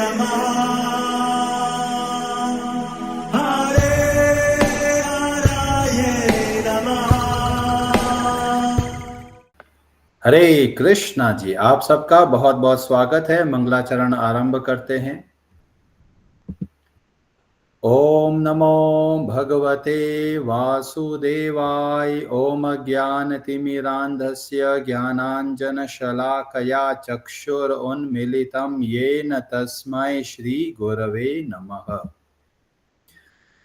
नमः हरे हराये नमः। हरे कृष्णा जी, आप सबका बहुत बहुत स्वागत है। मंगलाचरण आरंभ करते हैं। ओम नमो भगवते वासुदेवाय। ओम ज्ञानतिमिरान्धस्य ज्ञानाञ्जनशलाकया चक्षुरुन्मीलितं येन तस्मै श्रीगुरवे नमः।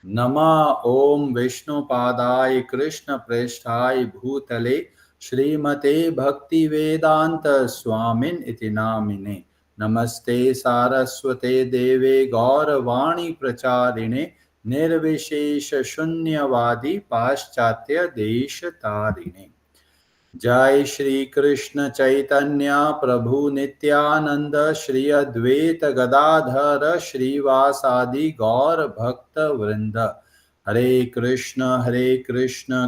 नमः ओम विष्णुपादाय कृष्णप्रेष्ठाय भूतले श्रीमते भक्तिवेदांत स्वामिन इति नामिने। नमस्ते सारस्वते देवे गौरवाणी प्रचारिणे निर्विशेष शून्यवादी पाश्चात्य देश तारिणे। जय श्री कृष्ण चैतन्य प्रभु नित्यानंद श्री अद्वैत गदाधर श्रीवासादि गौर भक्त वृंद। हरे कृष्ण कृष्ण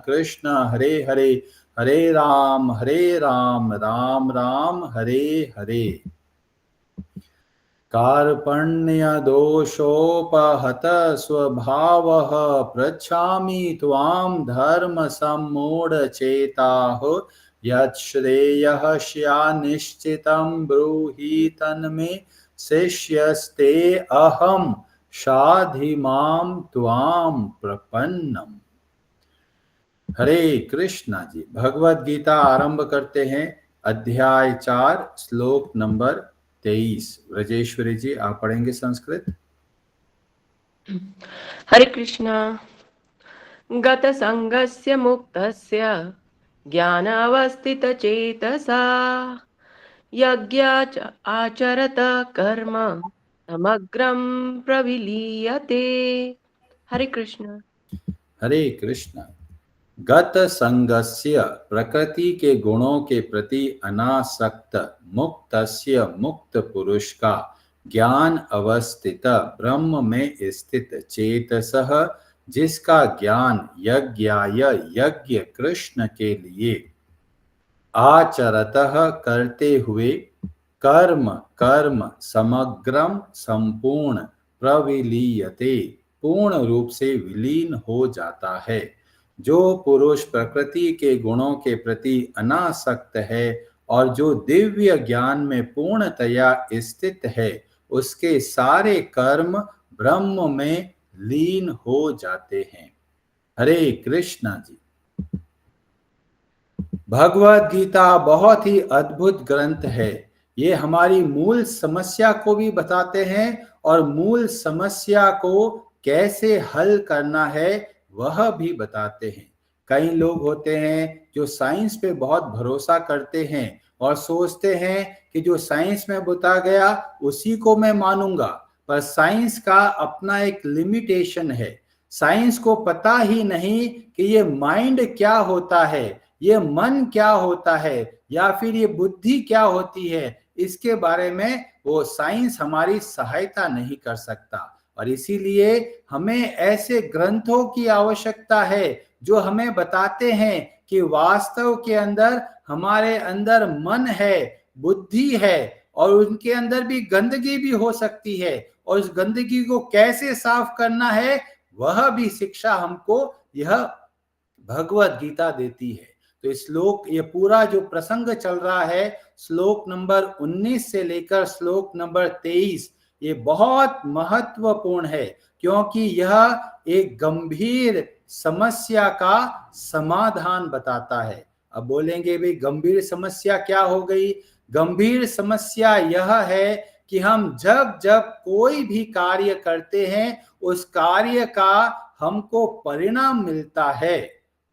कृष्ण हरे हरे, हरे राम राम राम हरे हरे। कार्पण्य दोषोपहत स्वभावः पृच्छामि त्वां धर्म सम्मूढचेताः। यच्छ्रेयः स्यान्निश्चितं ब्रूहि तन्मे शिष्यस्ते अहं शाधिमां त्वां प्रपन्नम्। हरे कृष्णा जी, भगवद गीता आरंभ करते हैं। अध्याय 4 श्लोक नंबर 23। ब्रजेश्वरी जी, आप पढ़ेंगे संस्कृत। हरे कृष्ण। गत संगस्य मुक्तस्य ज्ञानावस्थितचेतसा यज्ञाच आचरत कर्म समग्रं प्रविलीयते। हरे कृष्ण। हरे कृष्ण। गत संगस्य, प्रकृति के गुणों के प्रति अनासक्त, मुक्तस्य, मुक्त पुरुष का, ज्ञान अवस्थित, ब्रह्म में स्थित, चेतसः, जिसका ज्ञान यज्ञाय, यज्ञ कृष्ण के लिए, आचरतः करते हुए, कर्म कर्म, समग्रम संपूर्ण, प्रविलीयते पूर्ण रूप से विलीन हो जाता है। जो पुरुष प्रकृति के गुणों के प्रति अनासक्त है और जो दिव्य ज्ञान में पूर्णतया स्थित है, उसके सारे कर्म ब्रह्म में लीन हो जाते हैं। हरे कृष्णा जी। भगवद गीता बहुत ही अद्भुत ग्रंथ है। ये हमारी मूल समस्या को भी बताते हैं और मूल समस्या को कैसे हल करना है वह भी बताते हैं। कई लोग होते हैं जो साइंस पे बहुत भरोसा करते हैं और सोचते हैं कि जो साइंस में बता गया उसी को मैं मानूंगा, पर साइंस का अपना एक लिमिटेशन है। साइंस को पता ही नहीं कि ये माइंड क्या होता है, ये मन क्या होता है, या फिर ये बुद्धि क्या होती है। इसके बारे में वो साइंस हमारी सहायता नहीं कर सकता, और इसीलिए हमें ऐसे ग्रंथों की आवश्यकता है जो हमें बताते हैं कि वास्तव के अंदर हमारे अंदर मन है, बुद्धि है, और उनके अंदर भी गंदगी भी हो सकती है, और उस गंदगी को कैसे साफ करना है वह भी शिक्षा हमको यह भगवद गीता देती है। तो श्लोक, ये पूरा जो प्रसंग चल रहा है, श्लोक नंबर 19 से लेकर श्लोक नंबर 23, ये बहुत महत्वपूर्ण है, क्योंकि यह एक गंभीर समस्या का समाधान बताता है। अब बोलेंगे भाई गंभीर समस्या क्या हो गई? गंभीर समस्या यह है कि हम जब जब कोई भी कार्य करते हैं उस कार्य का हमको परिणाम मिलता है,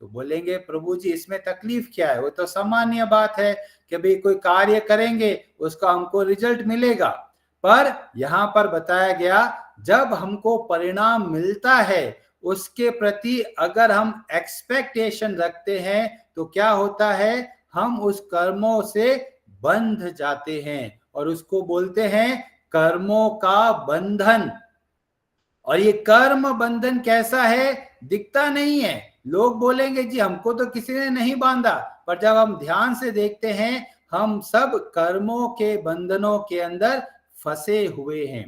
तो बोलेंगे प्रभु जी इसमें तकलीफ क्या है? वो तो सामान्य बात है कि भाई कोई कार्य करेंगे उसका हमको रिजल्ट मिलेगा। पर यहाँ पर बताया गया जब हमको परिणाम मिलता है उसके प्रति अगर हम एक्सपेक्टेशन रखते हैं तो क्या होता है, हम उस कर्मों से बंध जाते हैं और उसको बोलते हैं कर्मों का बंधन। और ये कर्म बंधन कैसा है? दिखता नहीं है। लोग बोलेंगे जी हमको तो किसी ने नहीं बांधा, पर जब हम ध्यान से देखते हैं हम सब कर्मों के बंधनों के अंदर फंसे हुए हैं।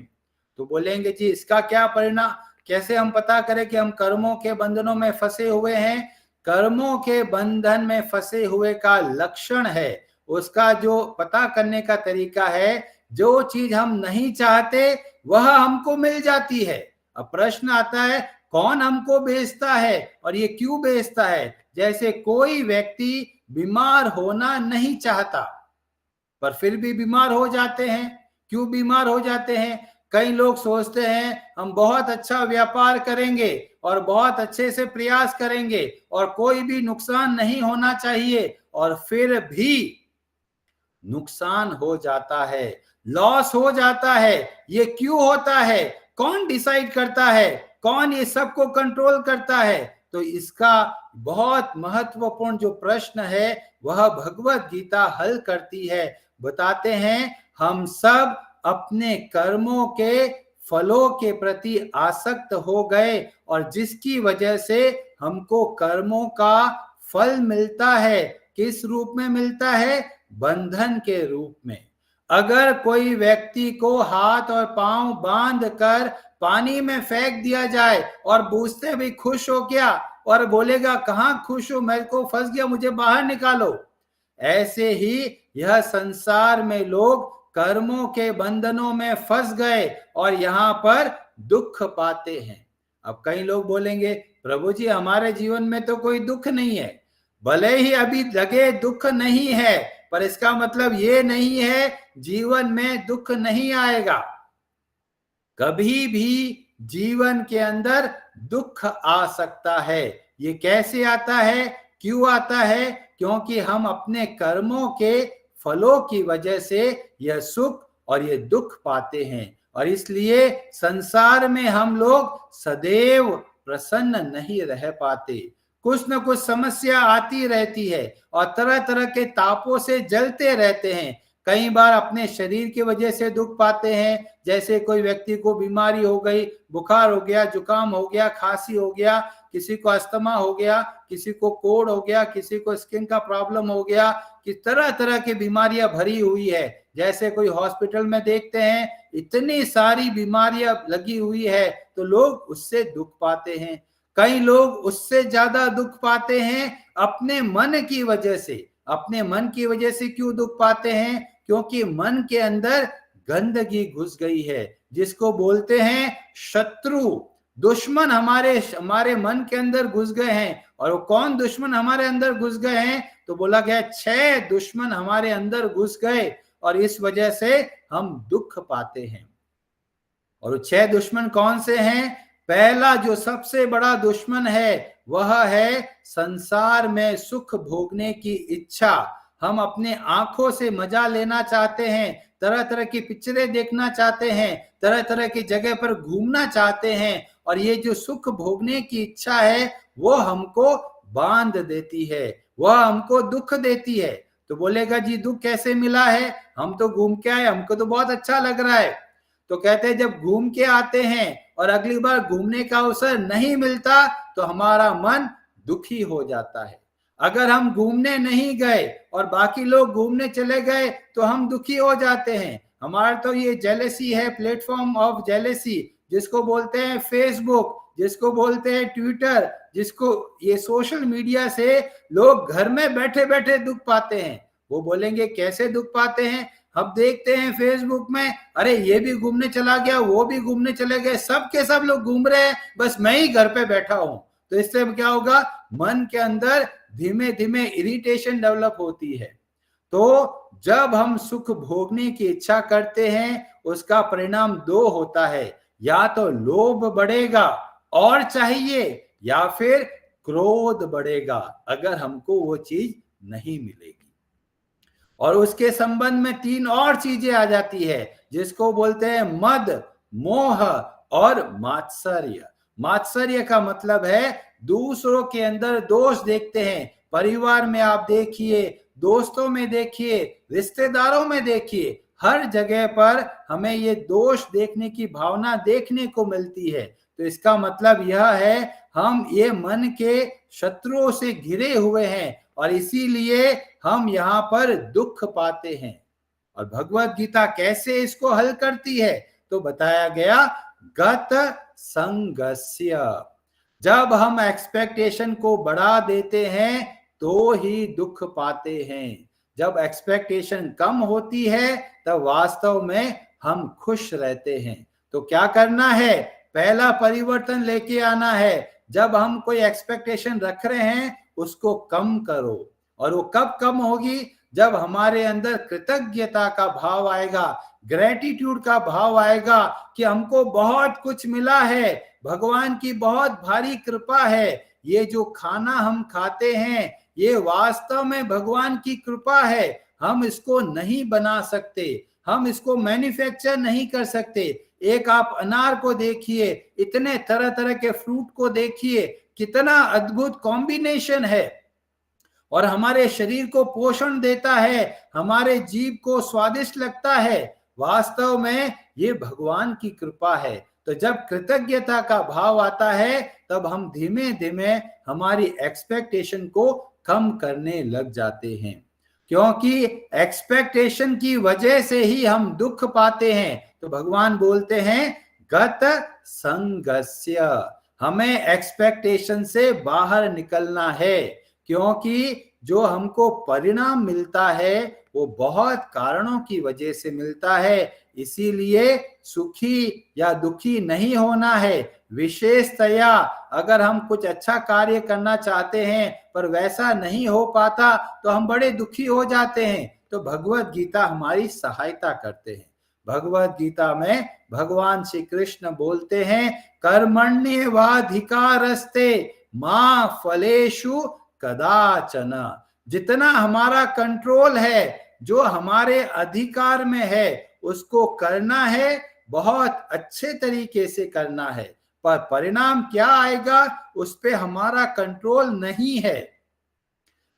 तो बोलेंगे जी इसका क्या परिणाम, कैसे हम पता करें कि हम कर्मों के बंधनों में फंसे हुए हैं? कर्मों के बंधन में फंसे हुए का लक्षण है, उसका जो पता करने का तरीका है, जो चीज हम नहीं चाहते वह हमको मिल जाती है। अब प्रश्न आता है कौन हमको बेचता है और ये क्यों बेचता है? जैसे कोई व्यक्ति बीमार होना नहीं चाहता पर फिर भी बीमार हो जाते हैं। क्यों बीमार हो जाते हैं? कई लोग सोचते हैं हम बहुत अच्छा व्यापार करेंगे और बहुत अच्छे से प्रयास करेंगे और कोई भी नुकसान नहीं होना चाहिए, और फिर भी नुकसान हो जाता है, लॉस हो जाता है। ये क्यों होता है? कौन डिसाइड करता है? कौन ये सबको कंट्रोल करता है? तो इसका बहुत महत्वपूर्ण जो प्रश्न है वह भगवत गीता हल करती है। बताते हैं हम सब अपने कर्मों के फलों के प्रति आसक्त हो गए, और जिसकी वजह से हमको कर्मों का फल मिलता है। किस रूप में मिलता है? बंधन के रूप में। अगर कोई व्यक्ति को हाथ और पांव बांध कर पानी में फेंक दिया जाए और बूझते भी खुश हो गया और बोलेगा कहाँ खुश हो, मैं को फंस गया, मुझे बाहर निकालो। ऐसे ही यह संसार में लोग कर्मों के बंधनों में फंस गए और यहाँ पर दुख पाते हैं। अब कई लोग बोलेंगे प्रभु जी हमारे जीवन में तो कोई दुख नहीं है। भले ही अभी लगे दुख नहीं है, पर इसका मतलब ये नहीं है जीवन में दुख नहीं आएगा। कभी भी जीवन के अंदर दुख आ सकता है। ये कैसे आता है, क्यों आता है? क्योंकि हम अपने कर्मों के फलों की वजह से यह सुख और ये दुख पाते हैं, और इसलिए संसार में हम लोग सदैव प्रसन्न नहीं रह पाते। कुछ न कुछ समस्या आती रहती है और तरह तरह के तापों से जलते रहते हैं। कई बार अपने शरीर की वजह से दुख पाते हैं, जैसे कोई व्यक्ति को बीमारी हो गई, बुखार हो गया, जुकाम हो गया, खांसी हो गया, किसी को अस्थमा हो गया, किसी को कोढ़ हो गया, किसी को स्किन का प्रॉब्लम हो गया, कि तरह तरह की बीमारियां भरी हुई है। जैसे कोई हॉस्पिटल में देखते हैं इतनी सारी बीमारियां लगी हुई है, तो लोग उससे दुख पाते हैं। कई लोग उससे ज्यादा दुख पाते हैं अपने मन की वजह से। अपने मन की वजह से क्यों दुख पाते हैं? क्योंकि मन के अंदर गंदगी घुस गई है, जिसको बोलते हैं शत्रु, दुश्मन हमारे मन के अंदर घुस गए हैं। और वो कौन दुश्मन हमारे अंदर घुस गए हैं? तो बोला गया 6 दुश्मन हमारे अंदर घुस गए, और इस वजह से हम दुख पाते हैं। और 6 दुश्मन कौन से हैं? पहला जो सबसे बड़ा दुश्मन है वह है संसार में सुख भोगने की इच्छा। हम अपने आंखों से मजा लेना चाहते हैं, तरह तरह की पिक्चरें देखना चाहते हैं, तरह तरह की जगह पर घूमना चाहते हैं, और ये जो सुख भोगने की इच्छा है वो हमको बांध देती है, वह हमको दुख देती है। तो बोलेगा जी दुख कैसे मिला है? हम तो घूम के आए, हमको तो बहुत अच्छा लग रहा है। तो कहते हैं जब घूम के आते हैं और अगली बार घूमने का अवसर नहीं मिलता तो हमारा मन दुखी हो जाता है। अगर हम घूमने नहीं गए और बाकी लोग घूमने चले गए तो हम दुखी हो जाते हैं। हमारा तो ये जेलेसी है, प्लेटफॉर्म ऑफ जेलेसी, जिसको बोलते हैं फेसबुक, जिसको बोलते हैं ट्विटर, जिसको ये सोशल मीडिया से लोग घर में बैठे बैठे दुख पाते हैं। वो बोलेंगे कैसे दुख पाते हैं? अब देखते हैं फेसबुक में, अरे ये भी घूमने चला गया, वो भी घूमने चले गए, सब के सब लोग घूम रहे हैं, बस मैं ही घर पे बैठा हूं। तो इससे क्या होगा? मन के अंदर धीमे धीमे इरिटेशन डेवलप होती है। तो जब हम सुख भोगने की इच्छा करते हैं उसका परिणाम 2 होता है, या तो लोभ बढ़ेगा और चाहिए, या फिर क्रोध बढ़ेगा अगर हमको वो चीज नहीं मिलेगी। और उसके संबंध में 3 और चीजें आ जाती है, जिसको बोलते हैं मद, मोह और मात्सर्य। मात्सर्य का मतलब है दूसरों के अंदर दोष देखते हैं। परिवार में आप देखिए, दोस्तों में देखिए, रिश्तेदारों में देखिए, हर जगह पर हमें ये दोष देखने की भावना देखने को मिलती है। तो इसका मतलब यह है हम ये मन के शत्रुओं से घिरे हुए हैं और इसीलिए हम यहाँ पर दुख पाते हैं। और भगवत गीता कैसे इसको हल करती है? तो बताया गया गत संगस्य। जब हम एक्सपेक्टेशन को बढ़ा देते हैं तो ही दुख पाते हैं। जब एक्सपेक्टेशन कम होती है तब वास्तव में हम खुश रहते हैं। तो क्या करना है? पहला परिवर्तन लेके आना है। जब हम कोई एक्सपेक्टेशन रख रहे हैं उसको कम करो। और वो कब कम होगी? जब हमारे अंदर कृतज्ञता का भाव आएगा, ग्रेटिट्यूड का भाव आएगा कि हमको बहुत कुछ मिला है, भगवान की बहुत भारी कृपा है, ये जो खाना हम खाते हैं ये वास्तव में भगवान की कृपा है। हम इसको नहीं बना सकते, हम इसको मैन्युफैक्चर नहीं कर सकते। एक आप अनार को देखिए, इतने तरह तरह के फ्रूट को देखिए, कितना अद्भुत कॉम्बिनेशन है और हमारे शरीर को पोषण देता है, हमारे जीभ को स्वादिष्ट लगता है। वास्तव में ये भगवान की कृपा है। तो जब कृतज्ञता का भाव आता है तब हम धीमे धीमे हमारी एक्सपेक्टेशन को कम करने लग जाते हैं, क्योंकि एक्सपेक्टेशन की वजह से ही हम दुख पाते हैं। तो भगवान बोलते हैं गत संगस्य, हमें एक्सपेक्टेशन से बाहर निकलना है, क्योंकि जो हमको परिणाम मिलता है वो बहुत कारणों की वजह से मिलता है। इसीलिए सुखी या दुखी नहीं होना है। विशेषतया अगर हम कुछ अच्छा कार्य करना चाहते हैं पर वैसा नहीं हो पाता तो हम बड़े दुखी हो जाते हैं। तो भगवत गीता हमारी सहायता करते हैं। भगवत गीता में भगवान श्री कृष्ण बोलते हैं कर्मण्येवाधिकारस्ते मा फलेषु कदाचन। जितना हमारा कंट्रोल है, जो हमारे अधिकार में है, उसको करना है, बहुत अच्छे तरीके से करना है। पर परिणाम क्या आएगा उस पे हमारा कंट्रोल नहीं है।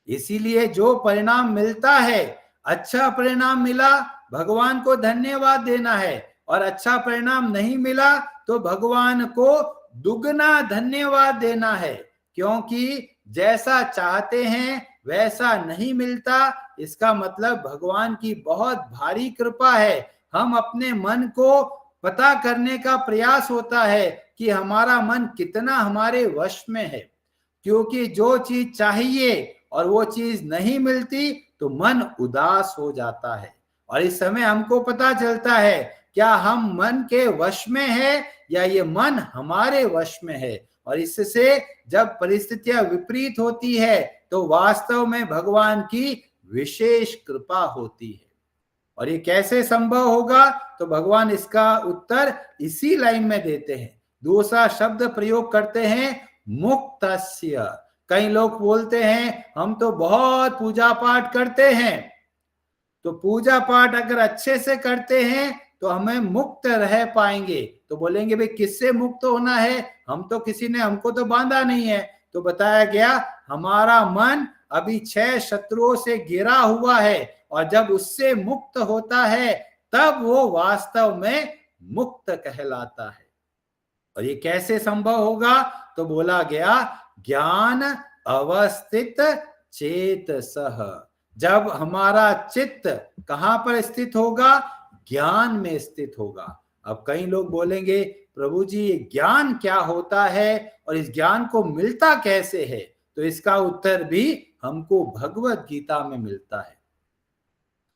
इसीलिए जो परिणाम मिलता है, अच्छा परिणाम मिला भगवान को धन्यवाद देना है, और अच्छा परिणाम नहीं मिला तो भगवान को दुगना धन्यवाद देना है, क्योंकि जैसा चाहते हैं वैसा नहीं मिलता। इसका मतलब भगवान की बहुत भारी कृपा है। हम अपने मन को पता करने का प्रयास होता है कि हमारा मन कितना हमारे वश में है, क्योंकि जो चीज चाहिए और वो चीज नहीं मिलती तो मन उदास हो जाता है। और इस समय हमको पता चलता है क्या हम मन के वश में है या ये मन हमारे वश में है। और इससे जब परिस्थितियां विपरीत होती है तो वास्तव में भगवान की विशेष कृपा होती है। और ये कैसे संभव होगा? तो भगवान इसका उत्तर इसी लाइन में देते हैं। दूसरा शब्द प्रयोग करते हैं मुक्तस्य। कई लोग बोलते हैं हम तो बहुत पूजा पाठ करते हैं, तो पूजा पाठ अगर अच्छे से करते हैं तो हमें मुक्त रह पाएंगे। तो बोलेंगे भाई किससे मुक्त होना है? हम तो किसी ने हमको तो बांधा नहीं है। तो बताया गया हमारा मन अभी 6 शत्रुओं से घिरा हुआ है, और जब उससे मुक्त होता है तब वो वास्तव में मुक्त कहलाता है। और ये कैसे संभव होगा? तो बोला गया ज्ञान अवस्थित चेतसः। जब हमारा चित्त कहां पर स्थित होगा? ज्ञान में स्थित होगा। अब कई लोग बोलेंगे प्रभु जी ये ज्ञान क्या होता है और इस ज्ञान को मिलता कैसे है? तो इसका उत्तर भी हमको भगवत गीता में मिलता है।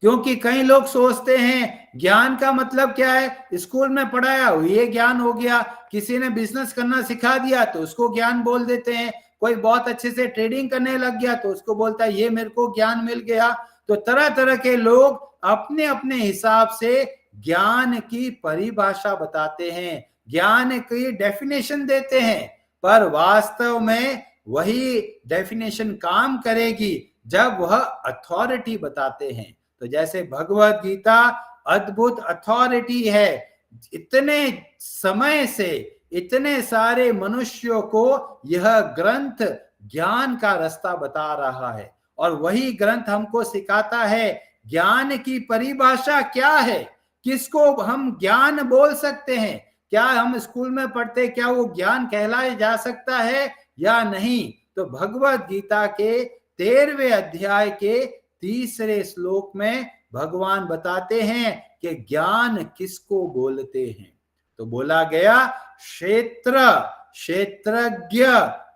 क्योंकि कई लोग सोचते हैं ज्ञान का मतलब क्या है? स्कूल में पढ़ाया ये ज्ञान हो गया, किसी ने बिजनेस करना सिखा दिया तो उसको ज्ञान बोल देते हैं, कोई बहुत अच्छे से ट्रेडिंग करने लग गया तो उसको बोलता है ये मेरे को ज्ञान मिल गया। तो तरह तरह के लोग अपने अपने हिसाब से ज्ञान की परिभाषा बताते हैं, ज्ञान की डेफिनेशन देते हैं, पर वास्तव में वही डेफिनेशन काम करेगी जब वह अथॉरिटी बताते हैं। तो जैसे भगवत गीता अद्भुत अथॉरिटी है, इतने समय से इतने सारे मनुष्यों को यह ग्रंथ ज्ञान का रास्ता बता रहा है, और वही ग्रंथ हमको सिखाता है ज्ञान की परिभाषा क्या है, किसको हम ज्ञान बोल सकते हैं, क्या हम स्कूल में पढ़ते क्या वो ज्ञान कहलाया जा सकता है या नहीं। तो भगवत गीता के 13वें अध्याय के 3रे श्लोक में भगवान बताते हैं कि ज्ञान किसको बोलते हैं। तो बोला गया क्षेत्र क्षेत्रज्ञ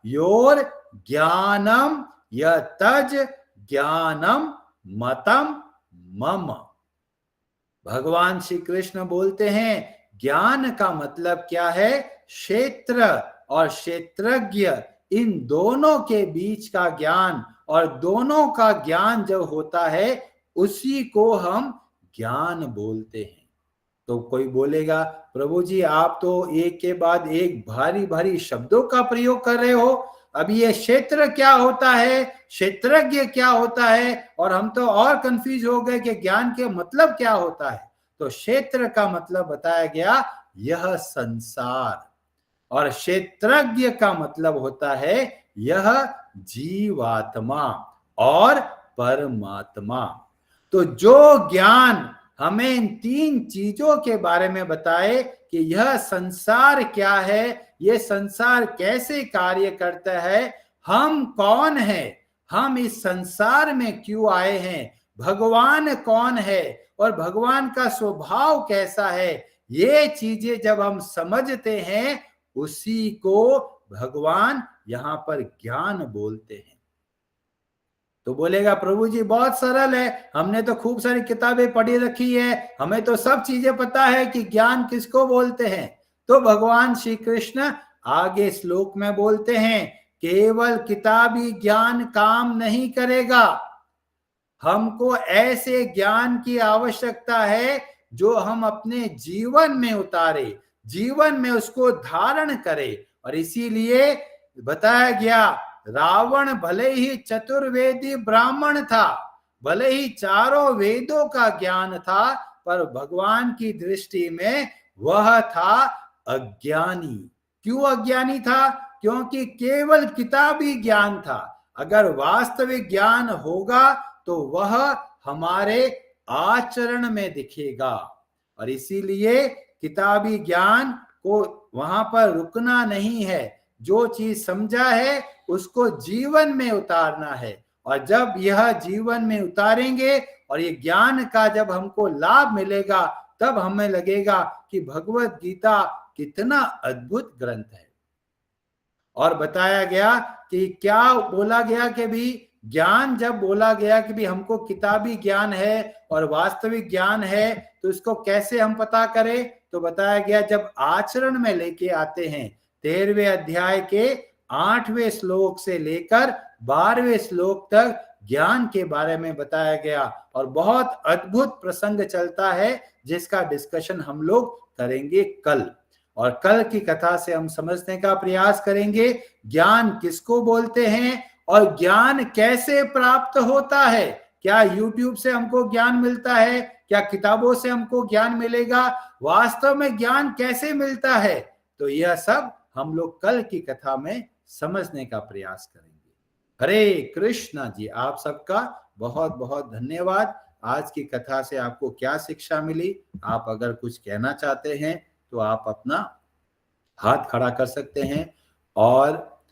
योर ज्ञानम यतज ज्ञानम मतम मम। भगवान श्री कृष्ण बोलते हैं ज्ञान का मतलब क्या है, क्षेत्र और क्षेत्रज्ञ, इन दोनों के बीच का ज्ञान, और दोनों का ज्ञान जब होता है उसी को हम ज्ञान बोलते हैं। तो कोई बोलेगा प्रभु जी आप तो एक के बाद एक भारी भारी शब्दों का प्रयोग कर रहे हो, अभी ये क्षेत्र क्या होता है, क्षेत्रज्ञ क्या होता है, और हम तो और कंफ्यूज हो गए कि ज्ञान के मतलब क्या होता है। तो क्षेत्र का मतलब बताया गया यह संसार, और क्षेत्रज्ञ का मतलब होता है यह जीवात्मा और परमात्मा। तो जो ज्ञान हमें इन तीन चीजों के बारे में बताए कि यह संसार क्या है, ये संसार कैसे कार्य करता है, हम कौन है, हम इस संसार में क्यों आए हैं, भगवान कौन है और भगवान का स्वभाव कैसा है, ये चीजें जब हम समझते हैं उसी को भगवान यहां पर ज्ञान बोलते हैं। तो बोलेगा प्रभु जी बहुत सरल है, हमने तो खूब सारी किताबें पढ़ी रखी है, हमें तो सब चीजें पता है कि ज्ञान किसको बोलते हैं। तो भगवान श्री कृष्ण आगे श्लोक में बोलते हैं केवल किताबी ज्ञान काम नहीं करेगा, हमको ऐसे ज्ञान की आवश्यकता है जो हम अपने जीवन में उतारे, जीवन में उसको धारण करें। और इसीलिए बताया गया रावण भले ही चतुर्वेदी ब्राह्मण था, भले ही चारों वेदों का ज्ञान था, पर भगवान की दृष्टि में वह था अज्ञानी। क्यों अज्ञानी था? क्योंकि केवल किताबी ज्ञान था। अगर वास्तविक ज्ञान होगा तो वह हमारे आचरण में दिखेगा। और इसीलिए किताबी ज्ञान को वहां पर रुकना नहीं है, जो चीज समझा है उसको जीवन में उतारना है। और जब यह जीवन में उतारेंगे और ये ज्ञान का जब हमको लाभ मिलेगा तब हमें लगेगा कि भगवत गीता कितना अद्भुत ग्रंथ है। और बताया गया कि क्या बोला गया कि भी ज्ञान, जब बोला गया कि भी हमको किताबी ज्ञान है और वास्तविक ज्ञान है तो इसको कैसे हम पता करें, तो बताया गया जब आचरण में लेके आते हैं। 13वें अध्याय के 8वें श्लोक से लेकर 12वें श्लोक तक ज्ञान के बारे में बताया गया, और बहुत अद्भुत प्रसंग चलता है जिसका डिस्कशन हम लोग करेंगे कल। और कल की कथा से हम समझने का प्रयास करेंगे ज्ञान किसको बोलते हैं और ज्ञान कैसे प्राप्त होता है। क्या YouTube से हमको ज्ञान मिलता है, क्या किताबों से हमको ज्ञान मिलेगा, वास्तव में ज्ञान कैसे मिलता है, तो यह सब हम लोग कल की कथा में समझने का प्रयास करेंगे। हरे कृष्णा जी, आप सबका बहुत बहुत धन्यवाद। आज की कथा से आपको क्या शिक्षा मिली, आप अगर कुछ कहना चाहते हैं तो आप अपना हाथ खड़ा कर सकते हैं, और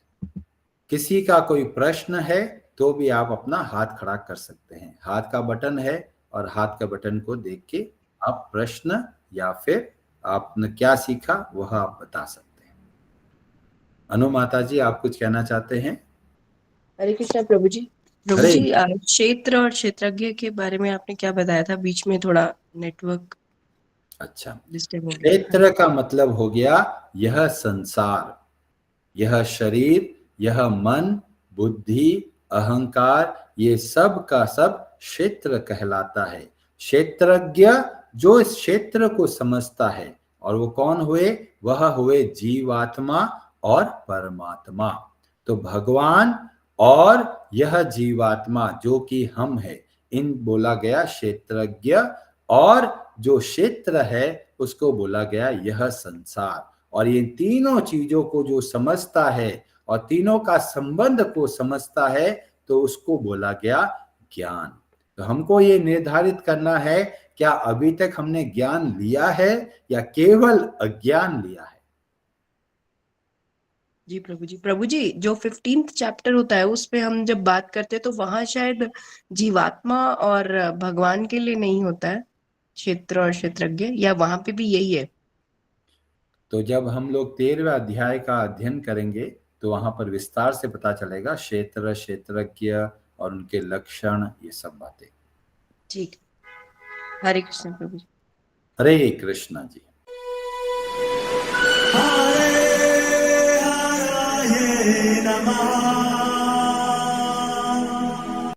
किसी का कोई प्रश्न है तो भी आप अपना हाथ खड़ा कर सकते हैं। हाथ का बटन है और हाथ का बटन को देख के आप प्रश्न या फिर आपने क्या सीखा वह आप बता सकते हैं। अनु माता जी, आप कुछ कहना चाहते हैं? हरे कृष्णा प्रभु जी। प्रभु जी, क्षेत्र और क्षेत्रज्ञ के बारे में आपने क्या बताया था, बीच में थोड़ा नेटवर्क अच्छा, डिस्टर्ब हो गया। क्षेत्र का मतलब हो गया यह संसार, यह शरीर, यह मन, बुद्धि, अहंकार, ये सब का सब क्षेत्र कहलाता है। क्षेत्रज्ञ जो इस क्षेत्र को समझता है, और वो कौन हुए? वह हुए जीवात्मा और परमात्मा। तो भगवान और यह जीवात्मा जो कि हम है, इन बोला गया क्षेत्रज्ञ, और जो क्षेत्र है उसको बोला गया यह संसार। और ये तीनों चीजों को जो समझता है और तीनों का संबंध को समझता है तो उसको बोला गया ज्ञान। तो हमको ये निर्धारित करना है क्या अभी तक हमने ज्ञान लिया है या केवल अज्ञान लिया है। जी प्रभु जी जो 15th चैप्टर होता है उस पे हम जब बात करते हैं तो वहां शायद जीवात्मा और भगवान के लिए नहीं होता है क्षेत्र और क्षेत्रज्ञ, या वहां पे भी यही है? तो जब हम लोग 13वें अध्याय का अध्ययन करेंगे तो वहां पर विस्तार से पता चलेगा क्षेत्र, क्षेत्रज्ञ और उनके लक्षण, ये सब बातें। ठीक। हरे कृष्ण प्रभु जी। हरे कृष्णा जी। हरे हराये नमः